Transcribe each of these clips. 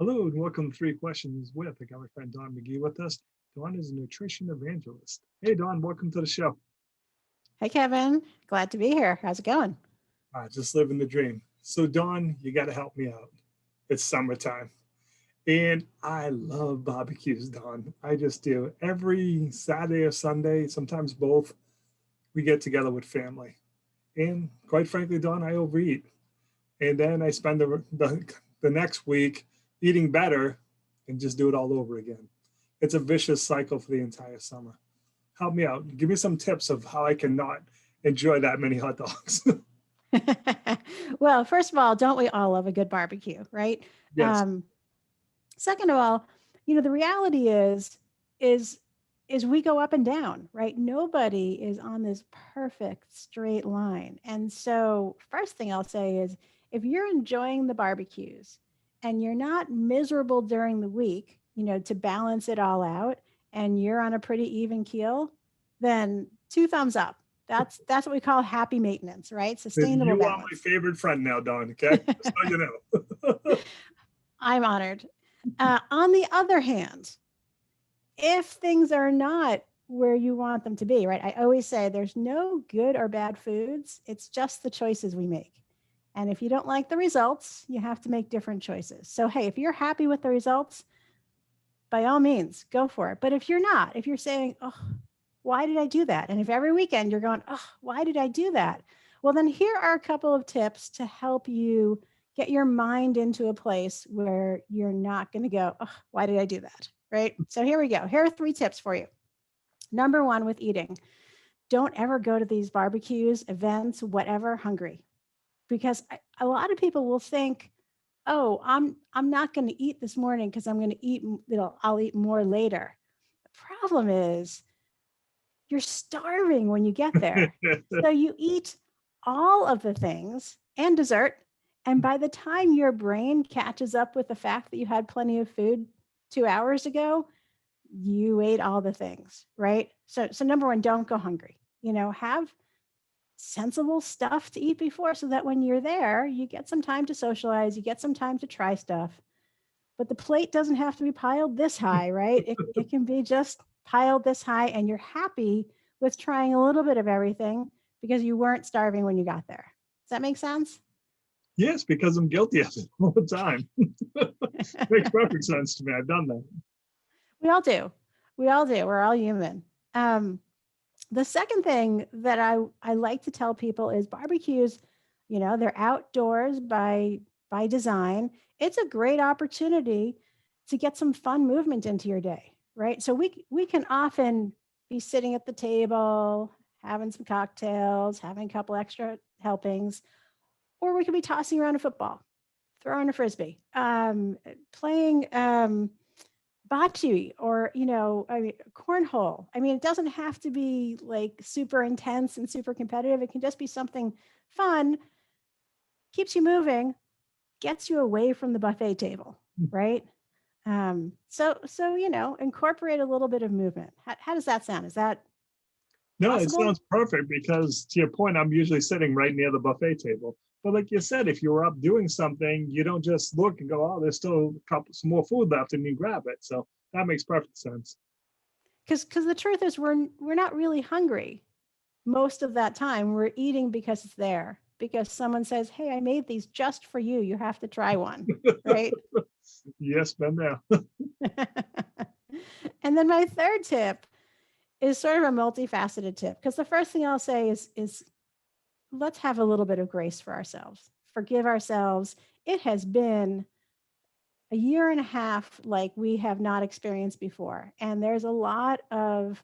Hello and welcome to Three Questions with. I got my friend Don McGee with us. Don is a nutrition evangelist. Hey Don, welcome to the show. Hey, Kevin. Glad to be here. How's it going? Just living the dream. So Don, you got to help me out. It's summertime, and I love barbecues, Don. I just do. Every Saturday or Sunday, sometimes both, we get together with family. And quite frankly, Don, I overeat. And then I spend the next week eating better and just do it all over again. It's a vicious cycle for the entire summer. Help me out. Give me some tips of how I can not enjoy that many hot dogs. Well, first of all, don't we all love a good barbecue, right? Yes. Um, Second of all, the reality is is we go up and down, right? Nobody is on this perfect straight line. And so, first thing I'll say is if you're enjoying the barbecues and you're not miserable during the week, to balance it all out and you're on a pretty even keel, then two thumbs up. That's what we call happy maintenance, right? Then Sustainable you are my balance. favorite friend now, Don. Okay. Just so you know. I'm honored. On the other hand, if things are not where you want them to be, right? I always say there's no good or bad foods. It's just the choices we make. And if you don't like the results, you have to make different choices. So, hey, if you're happy with the results, by all means, go for it. But if you're not, if you're saying, oh, why did I do that? And if every weekend you're going, oh, why did I do that? Well, then here are a couple of tips to help you get your mind into a place where you're not going to go, oh, why did I do that? Right. So here we go. Here are three tips for you. Number one, with eating, don't ever go to these barbecues, events, whatever, hungry, because a lot of people will think, oh, I'm not going to eat this morning because I'm going to eat, I'll eat more later. The problem is you're starving when you get there. So you eat all of the things and dessert. And by the time your brain catches up with the fact that you had plenty of food 2 hours ago, you ate all the things, right? So number one, don't go hungry. Have sensible stuff to eat before so that when you're there, you get some time to socialize, you get some time to try stuff. But the plate doesn't have to be piled this high, right? It can be just piled this high and you're happy with trying a little bit of everything because you weren't starving when you got there. Does that make sense? Yes, because I'm guilty of it all the time. Makes perfect sense to me. I've done that. We all do. We all do. We're all human. Um, the second thing that I like to tell people is barbecues, they're outdoors by design. It's a great opportunity to get some fun movement into your day, right? So we can often be sitting at the table, having some cocktails, having a couple extra helpings, or we could be tossing around a football, throwing a frisbee, playing bocce, or I mean cornhole. I mean, it doesn't have to be like super intense and super competitive. It can just be something fun, keeps you moving, gets you away from the buffet table, right? So incorporate a little bit of movement. How does that sound? Is that No, it possible? sounds perfect because to your point, I'm usually sitting right near the buffet table. But like you said, if you were up doing something, you don't just look and go, "Oh, there's still some more food left," and you grab it. So that makes perfect sense. Because the truth is we're not really hungry most of that time. We're eating because it's there, because someone says, hey, I made these just for you, you have to try one, right? Yes, been there. And then my third tip is sort of a multifaceted tip, because the first thing I'll say is let's have a little bit of grace for ourselves, forgive ourselves. It has been a year and a half like we have not experienced before, and there's a lot of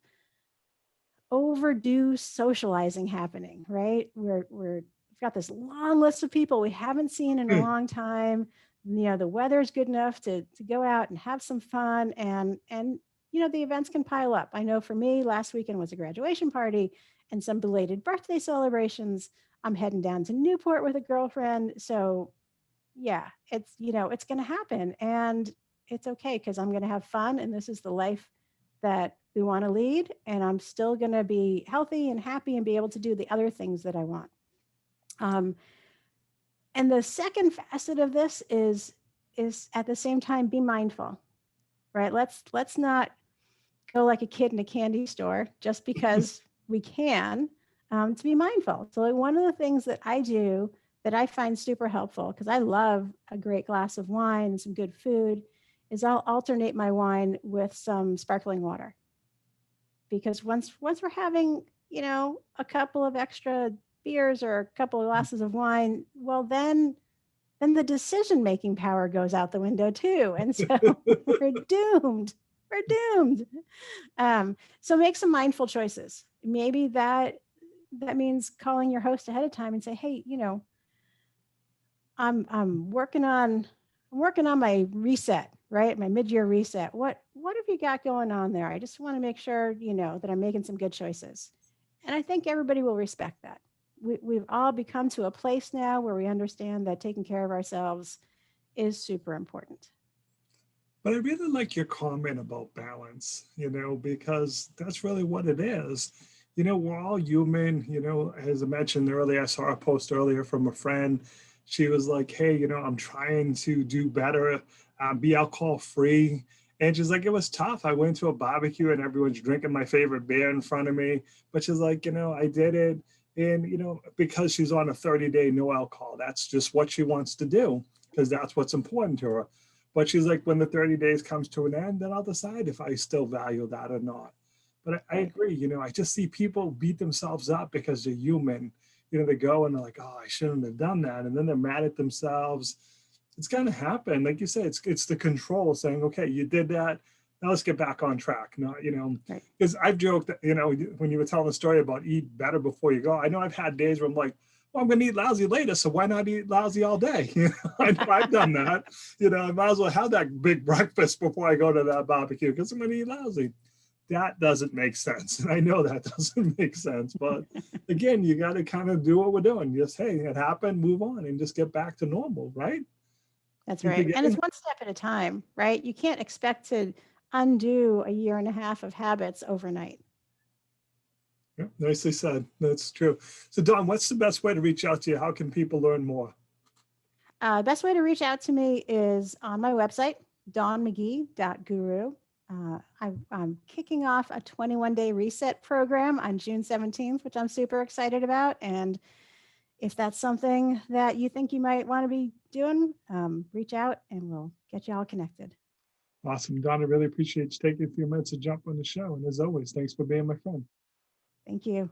overdue socializing happening, right? We've got this long list of people we haven't seen in a long time. The weather's good enough to go out and have some fun, and the events can pile up. I know for me, last weekend was a graduation party and some belated birthday celebrations. I'm heading down to Newport with a girlfriend. So yeah, it's going to happen, and it's okay because I'm going to have fun, and this is the life that we want to lead, and I'm still going to be healthy and happy and be able to do the other things that I want. um, and the second facet of this is at the same time be mindful, right? Let's not go like a kid in a candy store just because we can, to be mindful. So like one of the things that I do that I find super helpful, because I love a great glass of wine and some good food, is I'll alternate my wine with some sparkling water. Because once we're having, a couple of extra beers or a couple of glasses of wine, well then the decision making power goes out the window too. And so we're doomed. We're doomed. So make some mindful choices. Maybe that means calling your host ahead of time and say, hey, I'm working on my reset, right? My mid-year reset. What have you got going on there? I just want to make sure, that I'm making some good choices. And I think everybody will respect that. We've all become to a place now where we understand that taking care of ourselves is super important. But I really like your comment about balance, because that's really what it is. We're all human, as I mentioned earlier, I saw a post earlier from a friend. She was like, hey, I'm trying to do better, be alcohol free. And she's like, it was tough. I went to a barbecue and everyone's drinking my favorite beer in front of me. But she's like, I did it. And, because she's on a 30-day no alcohol, that's just what she wants to do because that's what's important to her. But she's like, when the 30 days comes to an end, then I'll decide if I still value that or not. But I agree, I just see people beat themselves up because they're human. They go and they're like, oh, I shouldn't have done that. And then they're mad at themselves. It's going to happen. Like you say, it's the control saying, okay, you did that. Now let's get back on track. Not, because I've joked that, when you were telling the story about eat better before you go, I know I've had days where I'm like, well, I'm going to eat lousy later, so why not eat lousy all day? I know I've done that. I might as well have that big breakfast before I go to that barbecue because I'm going to eat lousy. That doesn't make sense. And I know that doesn't make sense. But again, you got to kind of do what we're doing. Just, hey, it happened, move on, and just get back to normal, right? That's right. And it's one step at a time, right? You can't expect to undo a year and a half of habits overnight. Yeah, nicely said. That's true. So, Dawn, what's the best way to reach out to you? How can people learn more? Best way to reach out to me is on my website, dawnmcgee.guru. I'm kicking off a 21-day reset program on June 17th, which I'm super excited about. And if that's something that you think you might want to be doing, reach out and we'll get you all connected. Awesome. Dawn, I really appreciate you taking a few minutes to jump on the show. And as always, thanks for being my friend. Thank you.